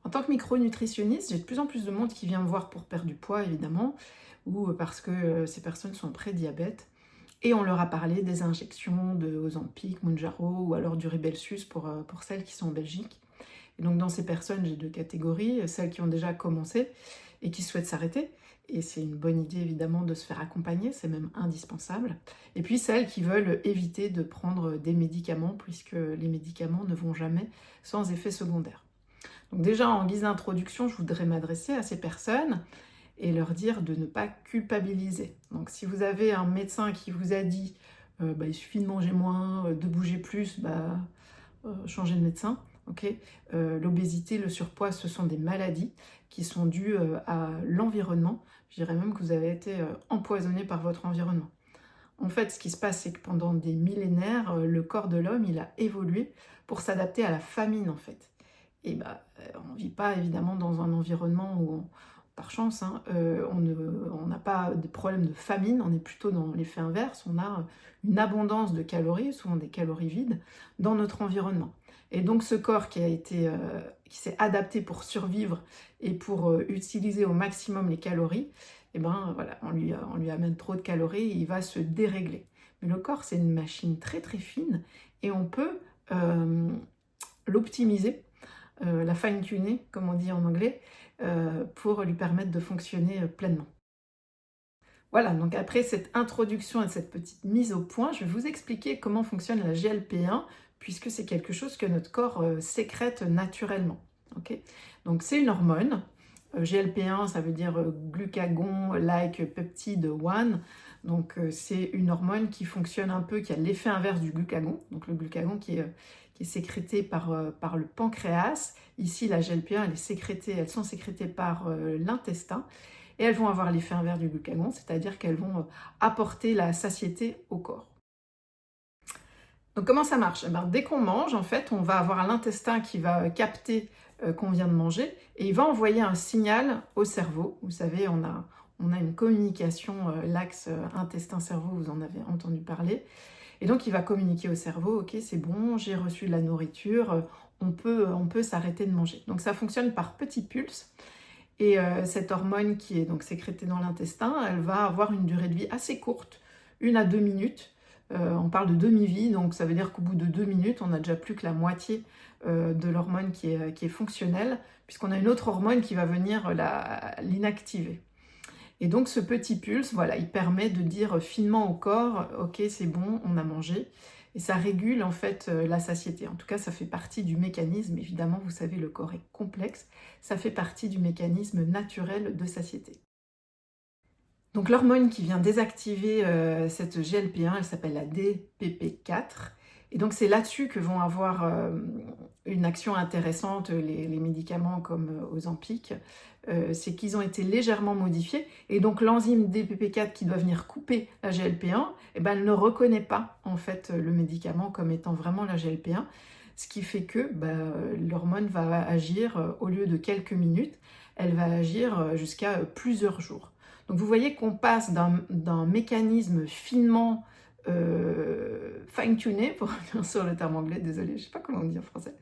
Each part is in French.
En tant que micronutritionniste, j'ai de plus en plus de monde qui vient me voir pour perdre du poids, évidemment, ou parce que ces personnes sont pré-diabète. Et on leur a parlé des injections de Ozempic, Mounjaro ou alors du Rybelsus pour celles qui sont en Belgique. Et donc dans ces personnes, j'ai deux catégories, celles qui ont déjà commencé et qui souhaitent s'arrêter. Et c'est une bonne idée évidemment de se faire accompagner, c'est même indispensable. Et puis celles qui veulent éviter de prendre des médicaments, puisque les médicaments ne vont jamais sans effet secondaire. Donc déjà, en guise d'introduction, je voudrais m'adresser à ces personnes et leur dire de ne pas culpabiliser. Donc si vous avez un médecin qui vous a dit il suffit de manger moins, de bouger plus, changez de médecin. Okay. L'obésité, le surpoids, ce sont des maladies qui sont dues à l'environnement. Je dirais même que vous avez été empoisonné par votre environnement. En fait, ce qui se passe, c'est que pendant des millénaires, le corps de l'homme, il a évolué pour s'adapter à la famine, en fait. Et on ne vit pas évidemment dans un environnement où, par chance, on n'a pas de problème de famine, on est plutôt dans l'effet inverse, on a une abondance de calories, souvent des calories vides, dans notre environnement. Et donc ce corps qui s'est adapté pour survivre et pour utiliser au maximum les calories, voilà, on lui amène trop de calories et il va se dérégler. Mais le corps, c'est une machine très très fine et on peut l'optimiser, la fine-tuner, comme on dit en anglais, pour lui permettre de fonctionner pleinement. Voilà, donc après cette introduction et cette petite mise au point, je vais vous expliquer comment fonctionne la GLP-1, puisque c'est quelque chose que notre corps sécrète naturellement. Okay, donc c'est une hormone. GLP-1, ça veut dire glucagon-like peptide 1. Donc c'est une hormone qui fonctionne un peu, qui a l'effet inverse du glucagon. Donc le glucagon qui est sécrété par le pancréas. Ici, la GLP-1, elles sont sécrétées par l'intestin. Et elles vont avoir l'effet inverse du glucagon, c'est-à-dire qu'elles vont apporter la satiété au corps. Donc comment ça marche? Dès qu'on mange, en fait, on va avoir l'intestin qui va capter qu'on vient de manger et il va envoyer un signal au cerveau. Vous savez, on a une communication, l'axe intestin-cerveau, vous en avez entendu parler. Et donc il va communiquer au cerveau, ok, c'est bon, j'ai reçu de la nourriture, on peut s'arrêter de manger. Donc ça fonctionne par petits pulses. Et cette hormone qui est donc sécrétée dans l'intestin, elle va avoir une durée de vie assez courte, 1 à 2 minutes. On parle de demi-vie, donc ça veut dire qu'au bout de 2 minutes, on n'a déjà plus que la moitié de l'hormone qui est fonctionnelle, puisqu'on a une autre hormone qui va venir l'inactiver. Et donc ce petit pulse, voilà, il permet de dire finement au corps, ok, c'est bon, on a mangé. Et ça régule en fait la satiété. En tout cas, ça fait partie du mécanisme. Évidemment, vous savez, le corps est complexe. Ça fait partie du mécanisme naturel de satiété. Donc l'hormone qui vient désactiver cette GLP-1, elle s'appelle la DPP4. Et donc c'est là-dessus que vont avoir une action intéressante les médicaments comme Ozempic. C'est qu'ils ont été légèrement modifiés. Et donc l'enzyme DPP4 qui doit venir couper la GLP-1, elle ne reconnaît pas en fait le médicament comme étant vraiment la GLP-1. Ce qui fait que l'hormone va agir, au lieu de quelques minutes, elle va agir jusqu'à plusieurs jours. Donc vous voyez qu'on passe d'un mécanisme finement fine-tuné, pour revenir sur le terme anglais, désolé, je ne sais pas comment on dit en français.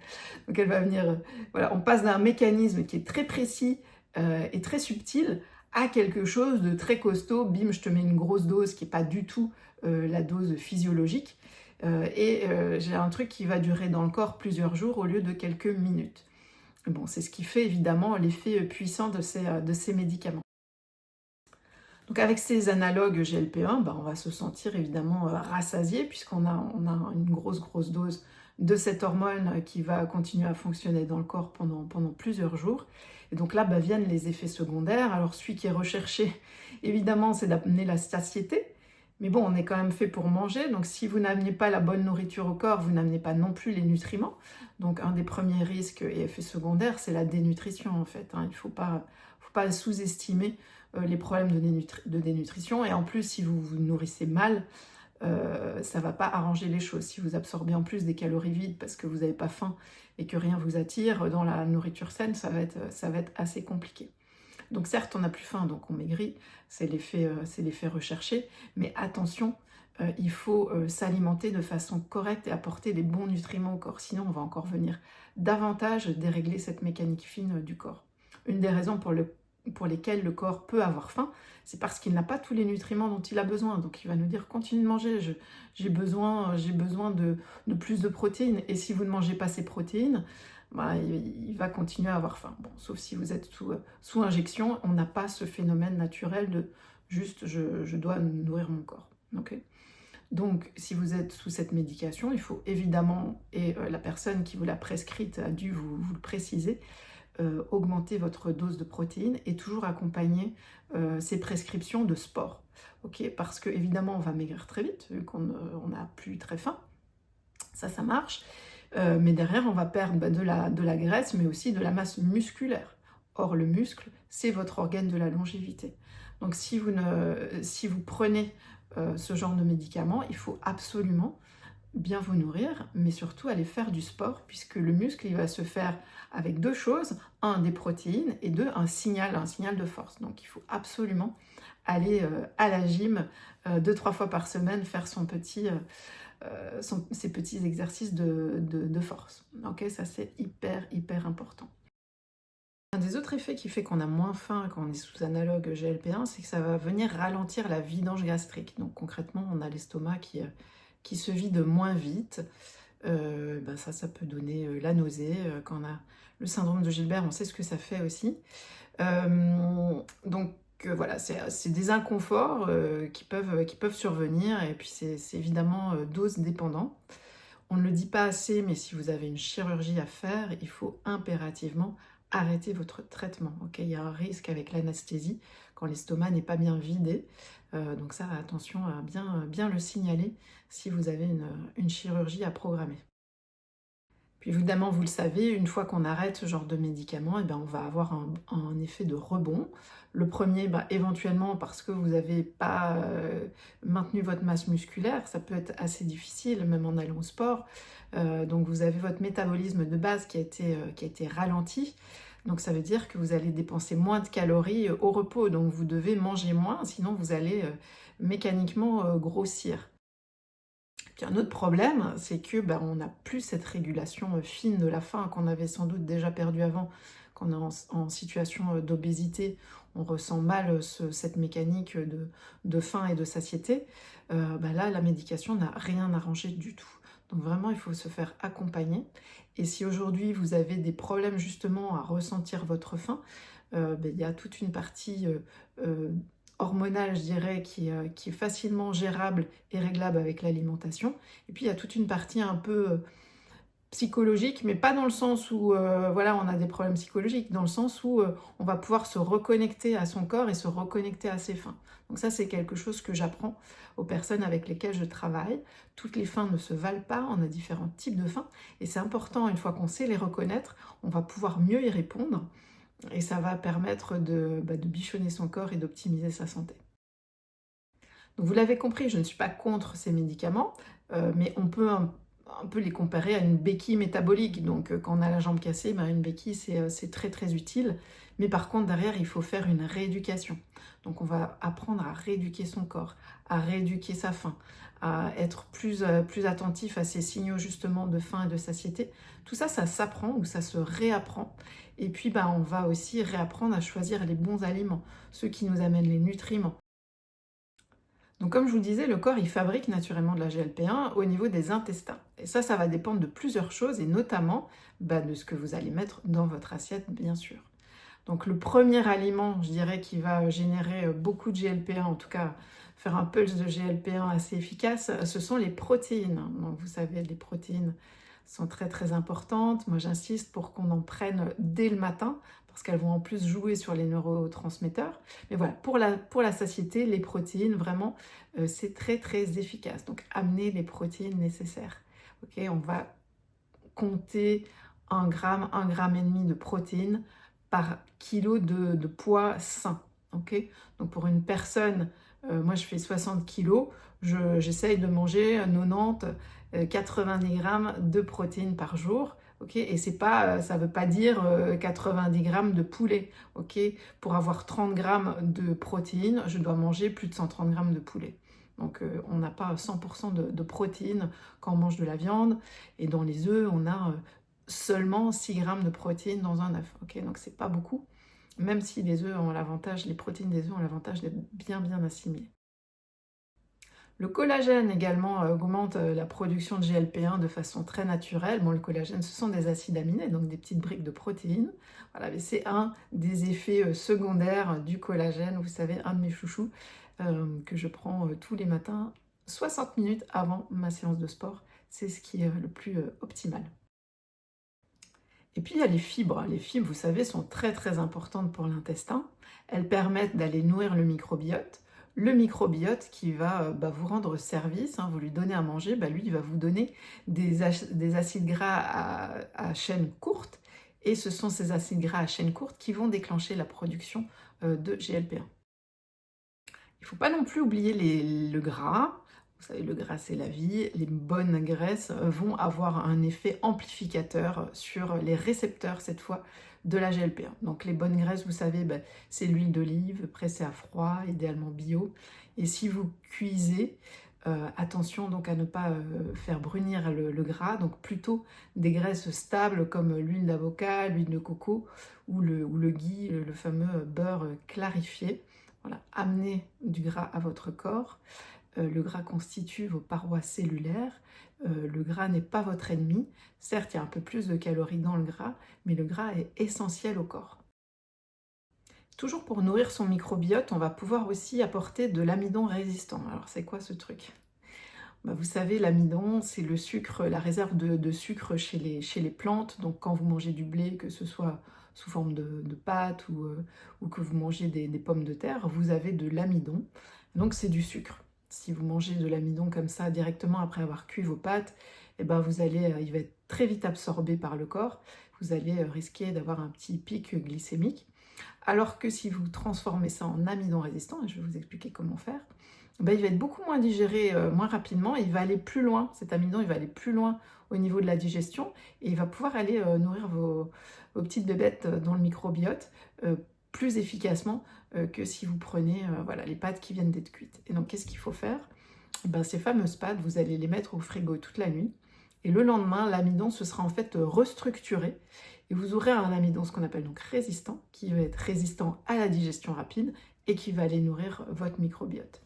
Donc elle va venir, voilà, on passe d'un mécanisme qui est très précis et très subtil à quelque chose de très costaud. Bim, je te mets une grosse dose qui n'est pas du tout la dose physiologique. J'ai un truc qui va durer dans le corps plusieurs jours au lieu de quelques minutes. Bon, c'est ce qui fait évidemment l'effet puissant de ces médicaments. Donc avec ces analogues GLP-1, on va se sentir évidemment rassasié puisqu'on a une grosse dose de cette hormone qui va continuer à fonctionner dans le corps pendant plusieurs jours. Et donc là viennent les effets secondaires. Alors celui qui est recherché, évidemment, c'est d'amener la satiété. Mais bon, on est quand même fait pour manger, donc si vous n'amenez pas la bonne nourriture au corps, vous n'amenez pas non plus les nutriments. Donc un des premiers risques et effets secondaires, c'est la dénutrition en fait. Il ne faut pas sous-estimer les problèmes de dénutrition. Et en plus, si vous vous nourrissez mal, ça ne va pas arranger les choses. Si vous absorbez en plus des calories vides parce que vous n'avez pas faim et que rien vous attire dans la nourriture saine, ça va être assez compliqué. Donc certes, on n'a plus faim, donc on maigrit, c'est l'effet recherché, mais attention, il faut s'alimenter de façon correcte et apporter les bons nutriments au corps. Sinon, on va encore venir davantage dérégler cette mécanique fine du corps. Une des raisons pour lesquelles le corps peut avoir faim, c'est parce qu'il n'a pas tous les nutriments dont il a besoin. Donc il va nous dire, continue de manger, j'ai besoin de plus de protéines. Et si vous ne mangez pas ces protéines, bah, il va continuer à avoir faim. Bon, sauf si vous êtes sous injection, on n'a pas ce phénomène naturel de juste je dois nourrir mon corps. Okay. Donc, si vous êtes sous cette médication, il faut évidemment, et la personne qui vous l'a prescrite a dû vous le préciser, augmenter votre dose de protéines et toujours accompagner ces prescriptions de sport. Okay, parce que évidemment, on va maigrir très vite, vu qu'on n'a plus très faim. Ça marche. Mais derrière, on va perdre de la graisse, mais aussi de la masse musculaire. Or, le muscle, c'est votre organe de la longévité. Donc, si vous prenez ce genre de médicaments, il faut absolument bien vous nourrir, mais surtout aller faire du sport, puisque le muscle, il va se faire avec deux choses. Un, des protéines, et deux, un signal de force. Donc, il faut absolument aller à la gym 2-3 fois par semaine, faire ses petits exercices de force. Ok, ça c'est hyper important. Un des autres effets qui fait qu'on a moins faim quand on est sous analogue GLP-1, c'est que ça va venir ralentir la vidange gastrique. Donc concrètement, on a l'estomac qui se vide moins vite. Ça peut donner la nausée. Quand on a le syndrome de Gilbert, on sait ce que ça fait aussi. Donc voilà, c'est des inconforts qui peuvent survenir, et puis c'est évidemment dose dépendant. On ne le dit pas assez, mais si vous avez une chirurgie à faire, il faut impérativement arrêter votre traitement. Okay, il y a un risque avec l'anesthésie quand l'estomac n'est pas bien vidé. Donc ça, attention à bien le signaler si vous avez une chirurgie à programmer. Puis évidemment, vous le savez, une fois qu'on arrête ce genre de médicaments, on va avoir un effet de rebond. Le premier, éventuellement parce que vous n'avez pas maintenu votre masse musculaire, ça peut être assez difficile, même en allant au sport. Donc vous avez votre métabolisme de base qui a été ralenti. Donc ça veut dire que vous allez dépenser moins de calories au repos. Donc vous devez manger moins, sinon vous allez mécaniquement grossir. Puis un autre problème, c'est que on n'a plus cette régulation fine de la faim qu'on avait sans doute déjà perdue avant. Quand on est en situation d'obésité, on ressent mal cette mécanique de faim et de satiété. Là, la médication n'a rien arrangé du tout. Donc vraiment, il faut se faire accompagner. Et si aujourd'hui, vous avez des problèmes justement à ressentir votre faim, il y a toute une partie hormonale, je dirais, qui est facilement gérable et réglable avec l'alimentation. Et puis, il y a toute une partie un peu psychologique, mais pas dans le sens où on a des problèmes psychologiques, dans le sens où on va pouvoir se reconnecter à son corps et se reconnecter à ses faims. Donc ça, c'est quelque chose que j'apprends aux personnes avec lesquelles je travaille. Toutes les faims ne se valent pas, on a différents types de faims, et c'est important, une fois qu'on sait les reconnaître, on va pouvoir mieux y répondre. Et ça va permettre de bichonner son corps et d'optimiser sa santé. Donc vous l'avez compris, je ne suis pas contre ces médicaments, mais on peut un peu les comparer à une béquille métabolique. Donc quand on a la jambe cassée, une béquille c'est très utile. Mais par contre derrière, il faut faire une rééducation. Donc on va apprendre à rééduquer son corps, à rééduquer sa faim, à être plus attentif à ces signaux justement de faim et de satiété. Tout ça, ça s'apprend ou ça se réapprend. Et puis on va aussi réapprendre à choisir les bons aliments, ceux qui nous amènent les nutriments. Donc comme je vous disais, le corps il fabrique naturellement de la GLP-1 au niveau des intestins. Et ça va dépendre de plusieurs choses, et notamment de ce que vous allez mettre dans votre assiette, bien sûr. Donc le premier aliment, je dirais, qui va générer beaucoup de GLP-1, en tout cas faire un pulse de GLP-1 assez efficace, ce sont les protéines. Donc vous savez, les protéines sont très importantes. Moi j'insiste pour qu'on en prenne dès le matin, parce qu'elles vont en plus jouer sur les neurotransmetteurs. Mais voilà, pour la satiété, les protéines, vraiment, c'est très efficace. Donc amenez les protéines nécessaires. Okay, on va compter 1 gramme, 1,5 gramme de protéines par kilo de poids sain. Okay, donc pour une personne, moi je fais 60 kilos, j'essaye de manger 90-90 grammes de protéines par jour. Okay, et ça ne veut pas dire 90 grammes de poulet. Okay, pour avoir 30 grammes de protéines, je dois manger plus de 130 grammes de poulet. Donc on n'a pas 100% de protéines quand on mange de la viande. Et dans les œufs, on a seulement 6 grammes de protéines dans un œuf. Ok, donc c'est pas beaucoup, même si les œufs ont l'avantage, les protéines des œufs ont l'avantage d'être bien assimilées. Le collagène également augmente la production de GLP-1 de façon très naturelle. Bon, le collagène, ce sont des acides aminés, donc des petites briques de protéines. Voilà, mais c'est un des effets secondaires du collagène. Vous savez, un de mes chouchous que je prends tous les matins, 60 minutes avant ma séance de sport. C'est ce qui est le plus optimal. Et puis il y a les fibres. Les fibres, vous savez, sont très importantes pour l'intestin. Elles permettent d'aller nourrir le microbiote. Le microbiote qui va vous rendre service, hein, vous lui donnez à manger, lui il va vous donner des acides gras à chaîne courte. Et ce sont ces acides gras à chaîne courte qui vont déclencher la production de GLP-1. Il ne faut pas non plus oublier le gras. Vous savez, le gras, c'est la vie. Les bonnes graisses vont avoir un effet amplificateur sur les récepteurs, cette fois, de la GLP-1. Donc, les bonnes graisses, vous savez, c'est l'huile d'olive pressée à froid, idéalement bio. Et si vous cuisez, attention donc à ne pas faire brunir le gras, donc plutôt des graisses stables comme l'huile d'avocat, l'huile de coco ou le ghee, le fameux beurre clarifié. Voilà, amenez du gras à votre corps. Le gras constitue vos parois cellulaires. Le gras n'est pas votre ennemi. Certes, il y a un peu plus de calories dans le gras, mais le gras est essentiel au corps. Toujours pour nourrir son microbiote, on va pouvoir aussi apporter de l'amidon résistant. Alors, c'est quoi ce truc? Vous savez, l'amidon, c'est le sucre, la réserve de sucre chez les plantes. Donc, quand vous mangez du blé, que ce soit sous forme de pâte ou que vous mangez des pommes de terre, vous avez de l'amidon. Donc, c'est du sucre. Si vous mangez de l'amidon comme ça directement après avoir cuit vos pâtes, il va être très vite absorbé par le corps. Vous allez risquer d'avoir un petit pic glycémique. Alors que si vous transformez ça en amidon résistant, et je vais vous expliquer comment faire, il va être beaucoup moins digéré, moins rapidement, et il va aller plus loin, cet amidon, il va aller plus loin au niveau de la digestion, et il va pouvoir aller nourrir vos petites bébêtes dans le microbiote plus efficacement que si vous prenez les pâtes qui viennent d'être cuites. Et donc, qu'est-ce qu'il faut faire? Ces fameuses pâtes, vous allez les mettre au frigo toute la nuit, et le lendemain, l'amidon se sera en fait restructuré, et vous aurez un amidon, ce qu'on appelle donc résistant, qui va être résistant à la digestion rapide, et qui va aller nourrir votre microbiote.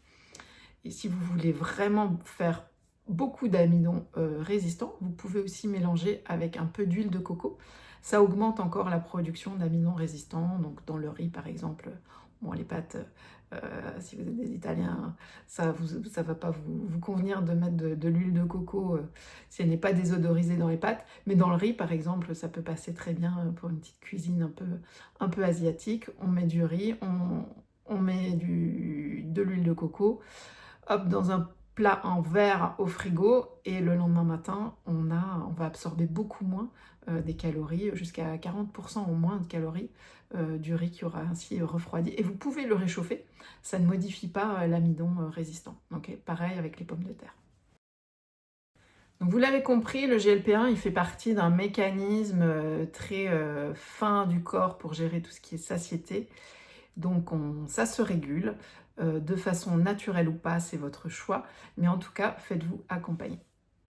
Et si vous voulez vraiment faire beaucoup d'amidon résistants, vous pouvez aussi mélanger avec un peu d'huile de coco. Ça augmente encore la production d'amidon résistants. Donc dans le riz par exemple, bon les pâtes, si vous êtes des Italiens, ça va pas vous convenir de mettre de l'huile de coco si elle n'est pas désodorisée dans les pâtes. Mais dans le riz par exemple, ça peut passer très bien pour une petite cuisine un peu asiatique. On met du riz, on met de l'huile de coco. Hop, dans un plat en verre au frigo, et le lendemain matin, on va absorber beaucoup moins des calories, jusqu'à 40% au moins de calories du riz qui aura ainsi refroidi. Et vous pouvez le réchauffer, ça ne modifie pas l'amidon résistant. Donc pareil avec les pommes de terre. Donc vous l'avez compris, le GLP-1, il fait partie d'un mécanisme très fin du corps pour gérer tout ce qui est satiété. Donc ça se régule de façon naturelle ou pas, c'est votre choix. Mais en tout cas, faites-vous accompagner.